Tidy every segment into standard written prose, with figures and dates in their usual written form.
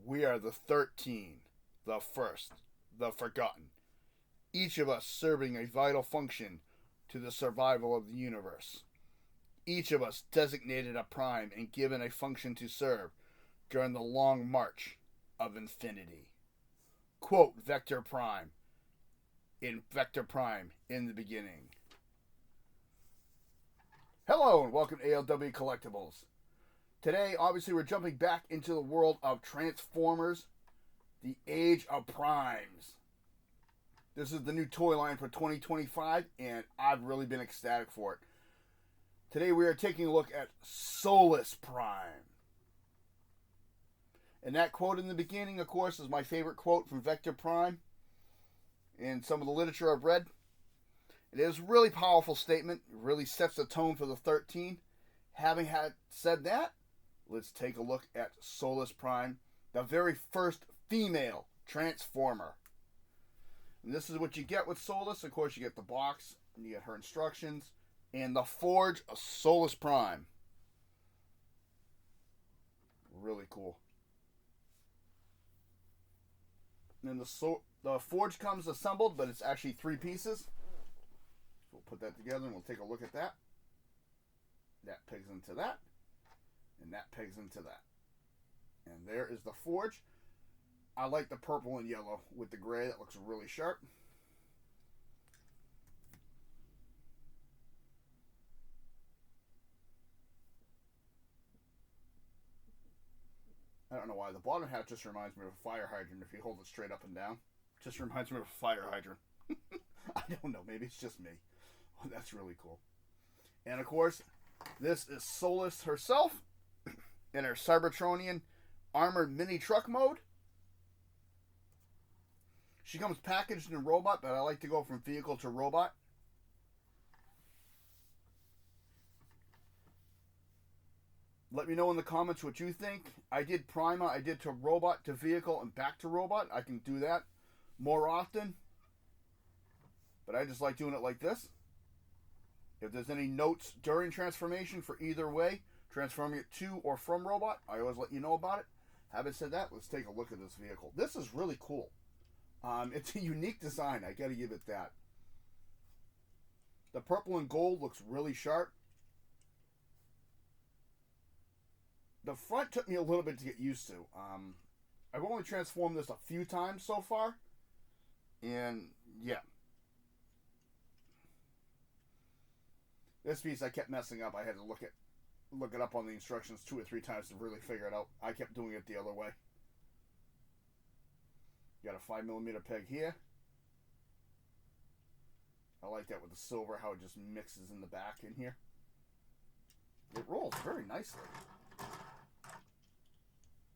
We are the 13, the first, the forgotten. Each of us serving a vital function to the survival of the universe. Each of us designated a prime and given a function to serve during the long march of infinity. Quote Vector Prime in the beginning. Hello and welcome to ALW Collectibles. Today, obviously, we're jumping back into the world of Transformers, the Age of Primes. This is the new toy line for 2025, and I've really been ecstatic for it. Today, we are taking a look at Solus Prime. And that quote in the beginning, of course, is my favorite quote from Vector Prime in some of the literature I've read. It is a really powerful statement. It really sets the tone for the 13. Having said that, let's take a look at Solus Prime, the very first female Transformer. And this is what you get with Solus. Of course, you get the box, and you get her instructions, and the Forge of Solus Prime. Really cool. And then the Forge comes assembled, but it's actually 3 pieces. We'll put that together, and we'll take a look at that. That pegs into that, and that pegs into that. And there is the Forge. I like the purple and yellow with the gray. That looks really sharp. I don't know why. The bottom half just reminds me of a fire hydrant if you hold it straight up and down. It just reminds me of a fire hydrant. I don't know. Maybe it's just me. Oh, that's really cool. And of course, this is Solus herself in her Cybertronian armored mini truck mode. She comes packaged in robot, but I like to go from vehicle to robot. Let me know in the comments what you think. I did Prima, I did to robot, to vehicle, and back to robot. I can do that more often. But I just like doing it like this. If there's any notes during transformation for either way, transforming it to or from robot, I always let you know about it. Having said that, let's take a look at this vehicle. This is really cool. It's a unique design. I got to give it that. The purple and gold looks really sharp. The front took me a little bit to get used to. I've only transformed this a few times so far. And, yeah. This piece I kept messing up. I had to look it up on the instructions 2 or 3 times to really figure it out. I kept doing it the other way. You got a 5mm peg here. I like that with the silver, how it just mixes in the back in here. It rolls very nicely.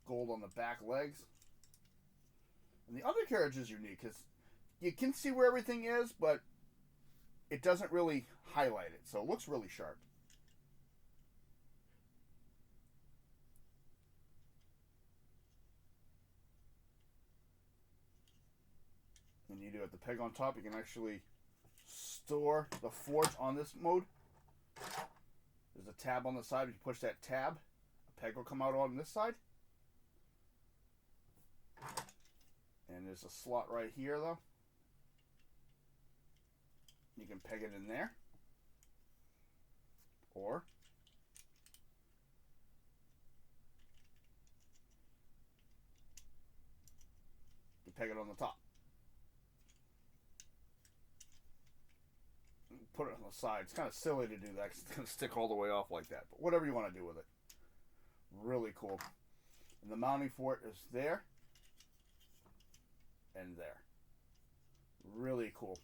Gold on the back legs. And the other carriage is unique because you can see where everything is, but it doesn't really highlight it, so it looks really sharp. And you do have the peg on top. You can actually store the Forge on this mode. There's a tab on the side. If you push that tab, a peg will come out on this side. And there's a slot right here, though. You can peg it in there. Or you peg it on the top. Put it on the side. It's kind of silly to do that because it's going to stick all the way off like that. But whatever you want to do with it. Really cool. And the mounting for it is there. And there. Really cool.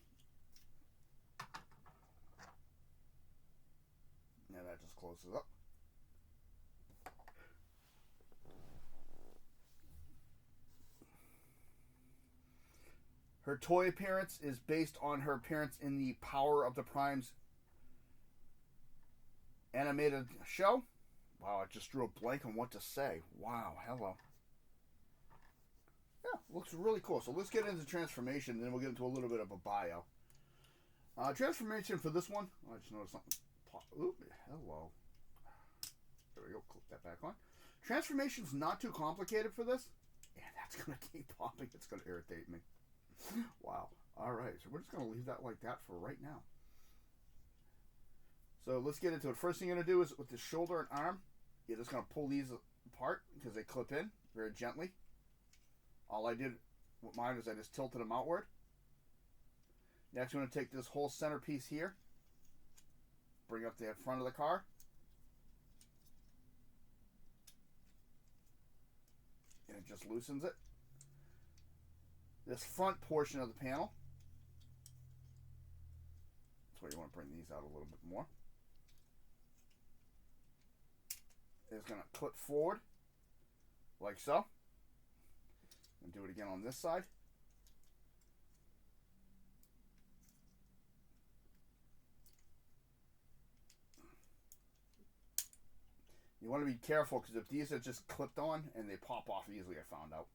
Now that just closes up. Her toy appearance is based on her appearance in the Power of the Primes animated show. Wow, I just drew a blank on what to say. Wow, hello. Yeah, looks really cool. So let's get into transformation, and then we'll get into a little bit of a bio. Transformation for this one. I just noticed something. Oop, hello. There we go. Click that back on. Transformation's not too complicated for this. It That's going to keep popping. It's going to irritate me. Wow. All right. So we're just going to leave that like that for right now. So let's get into it. First thing you're going to do is with the shoulder and arm, you're just going to pull these apart because they clip in very gently. All I did with mine is I just tilted them outward. Next, we're going to take this whole centerpiece here, bring up the front of the car, and it just loosens it. This front portion of the panel, that's where you want to bring these out a little bit more, is going to clip forward like so. And do it again on this side. You want to be careful because if these are just clipped on and they pop off easily, I found out.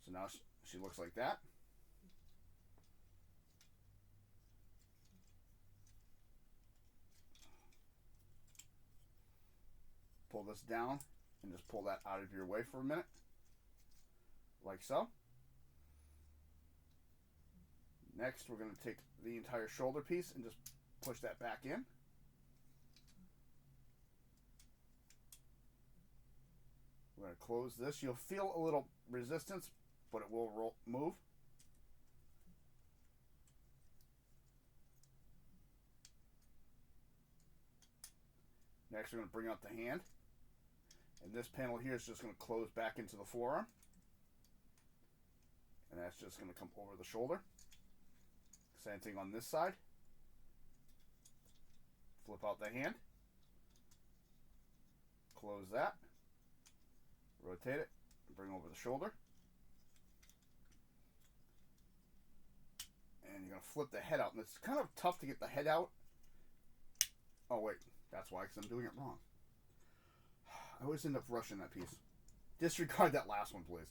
So now she looks like that. Pull this down and just pull that out of your way for a minute. Like so. Next, we're going to take the entire shoulder piece and just push that back in. We're going to close this. You'll feel a little resistance, but it will move. Next, we're going to bring out the hand. And this panel here is just going to close back into the forearm. And that's just going to come over the shoulder. Same thing on this side. Flip out the hand. Close that. Rotate it. Bring over the shoulder. And you're going to flip the head out. And it's kind of tough to get the head out. Oh, wait. That's why, because I'm doing it wrong. I always end up rushing that piece. Disregard that last one, please.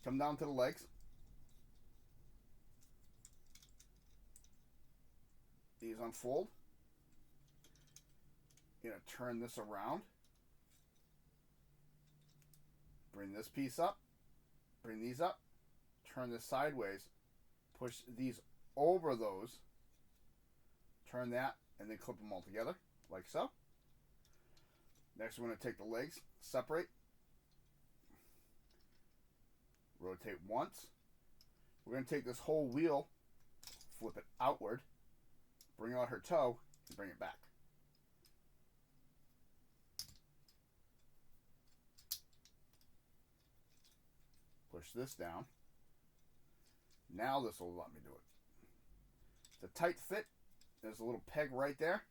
Come down to the legs. These unfold. You're going to turn this around. Bring this piece up. Bring these up. Turn this sideways. Push these over those. Turn that and then clip them all together like so. Next, we're going to take the legs, separate. Rotate once. We're going to take this whole wheel, flip it outward, bring out her toe, and bring it back. Push this down. Now this will let me do it. It's a tight fit. There's a little peg right there.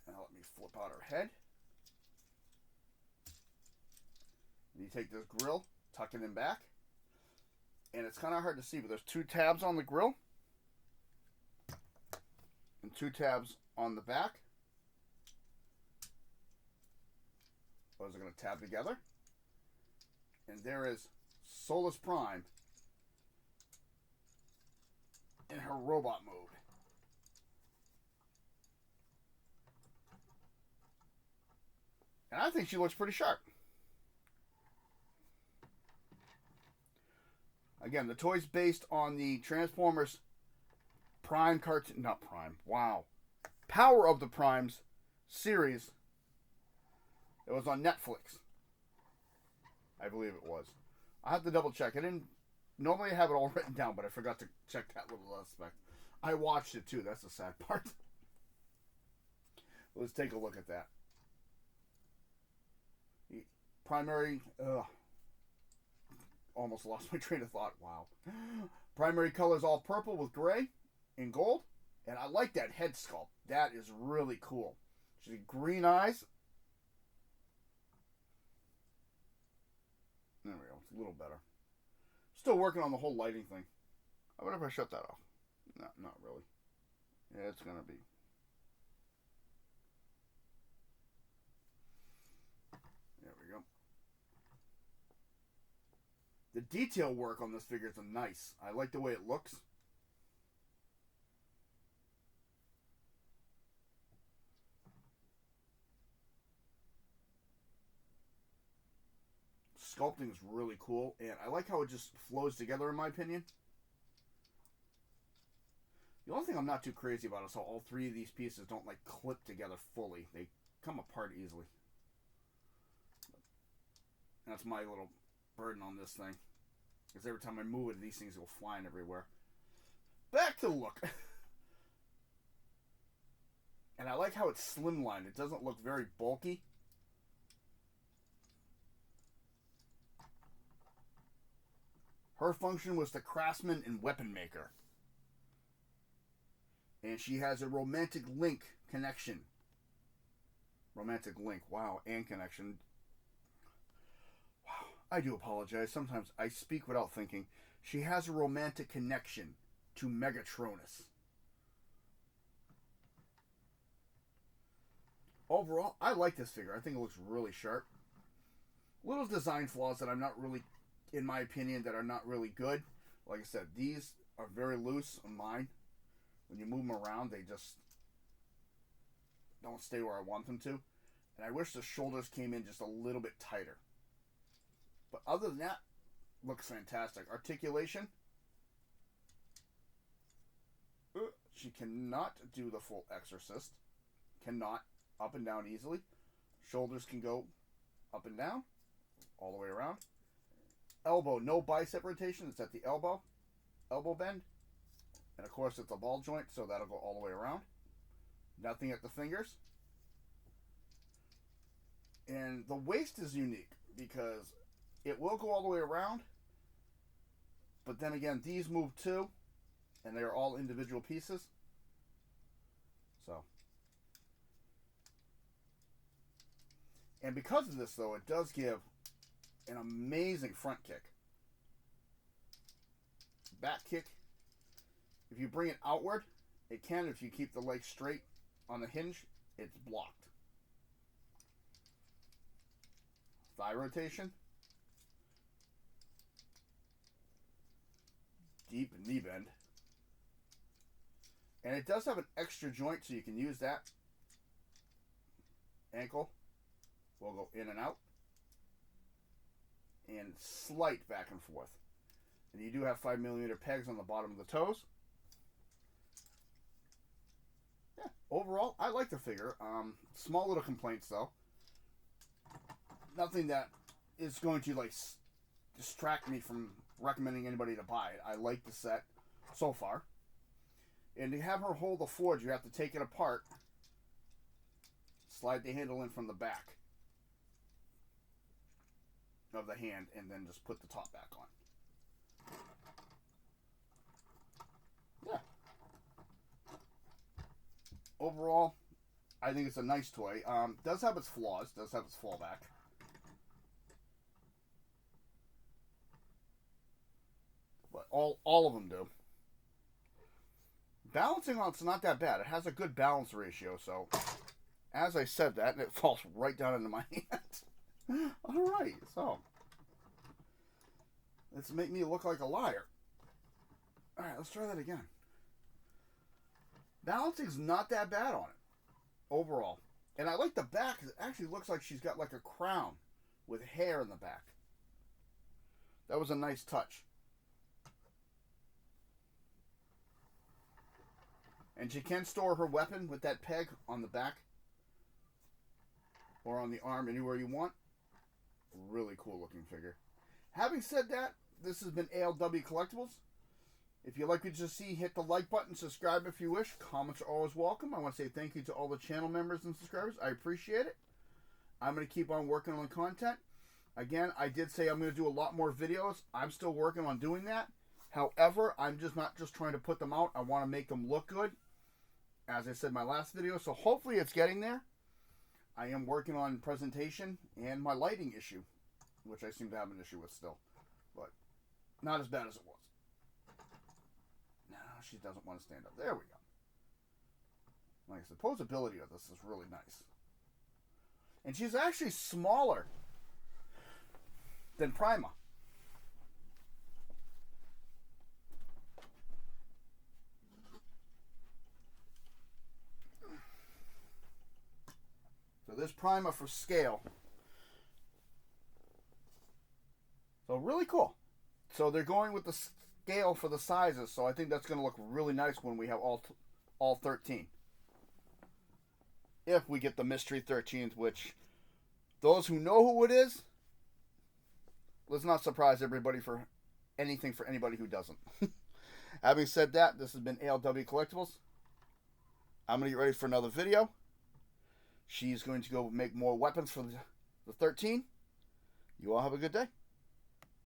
Now let me flip out her head. You take this grill, tuck it in back. And it's kind of hard to see, but there's 2 tabs on the grill. And 2 tabs on the back. Those are going to tab together. And there is Solus Prime in her robot mode. And I think she looks pretty sharp. Again, the toy's based on the Transformers Prime cartoon, not Prime, wow. Power of the Primes series that was on Netflix. I believe it was. I have to double check. I didn't normally have it all written down, but I forgot to check that little aspect. I watched it too. That's the sad part. Let's take a look at that. Primary, almost lost my train of thought. Wow. Primary color is all purple with gray and gold. And I like that head sculpt. That is really cool. She's got green eyes. There we go. It's a little better. Still working on the whole lighting thing. I wonder if I shut that off. No, not really. Yeah, it's going to be. There we go. The detail work on this figure is nice. I like the way it looks. sculpting is really cool, and I like how it just flows together, in my opinion. The only thing I'm not too crazy about is how all three of these pieces don't like clip together fully. They come apart easily. That's my little burden on this thing. Because every time I move it, these things go flying everywhere. Back to the look. And I like how it's slimlined. It doesn't look very bulky. Her function was the craftsman and weapon maker. And she has a romantic link connection. Romantic link, wow, and connection. Wow, I do apologize. Sometimes I speak without thinking. She has a romantic connection to Megatronus. Overall, I like this figure. I think it looks really sharp. Little design flaws that I'm not really, in my opinion, that are not really good. Like I said, these are very loose on mine. When you move them around, they just don't stay where I want them to. And I wish the shoulders came in just a little bit tighter. But other than that, looks fantastic. Articulation. She cannot do the full exorcist. Cannot. Up and down easily. Shoulders can go up and down. All the way around. Elbow, no bicep rotation. It's at the elbow. Elbow bend. And of course it's a ball joint, so that'll go all the way around. Nothing at the fingers. And the waist is unique because it will go all the way around. But then again, these move too. And they're all individual pieces. So. And because of this, though, it does give an amazing front kick. Back kick. If you bring it outward, it can. If you keep the leg straight on the hinge, it's blocked. Thigh rotation. Deep knee bend. And it does have an extra joint, so you can use that. Ankle will go in and out. And slight back and forth. And you do have 5mm pegs on the bottom of the toes. Yeah, overall, I like the figure. Small little complaints, though. Nothing that is going to, like, distract me from recommending anybody to buy it. I like the set so far. And to have her hold the forge, you have to take it apart, slide the handle in from the back of the hand, and then just put the top back on. Yeah. Overall, I think it's a nice toy. Does have its flaws, does have its fallback. But all of them do. Balancing on it's not that bad. It has a good balance ratio, so as I said that, and it falls right down into my hand. Alright, so let's make me look like a liar. Alright, let's try that again. Balancing's not that bad on it, overall. And I like the back, because it actually looks like she's got like a crown with hair in the back. That was a nice touch. And she can store her weapon with that peg on the back. Or on the arm, anywhere you want. Really cool looking figure. Having said that, this has been ALW Collectibles. If you like what you see, hit the like button, subscribe if you wish. Comments are always welcome. I want to say thank you to all the channel members and subscribers. I appreciate it. I'm going to keep on working on the content. Again, I did say I'm going to do a lot more videos. I'm still working on doing that. However, I'm just not just trying to put them out. I want to make them look good. As I said in my last video, so hopefully it's getting there. I am working on presentation and my lighting issue, which I seem to have an issue with still, but not as bad as it was. No, she doesn't want to stand up. There we go. Like I said, posability of this is really nice. And she's actually smaller than Prima. So this Prima for scale So really cool. So they're going with the scale for the sizes, so I think that's going to look really nice when we have all 13. If we get the mystery 13s, which those who know who it is, let's not surprise everybody for anybody who doesn't. Having said that, this has been ALW Collectibles. I'm going to get ready for another video. She's going to go make more weapons for the 13. You all have a good day.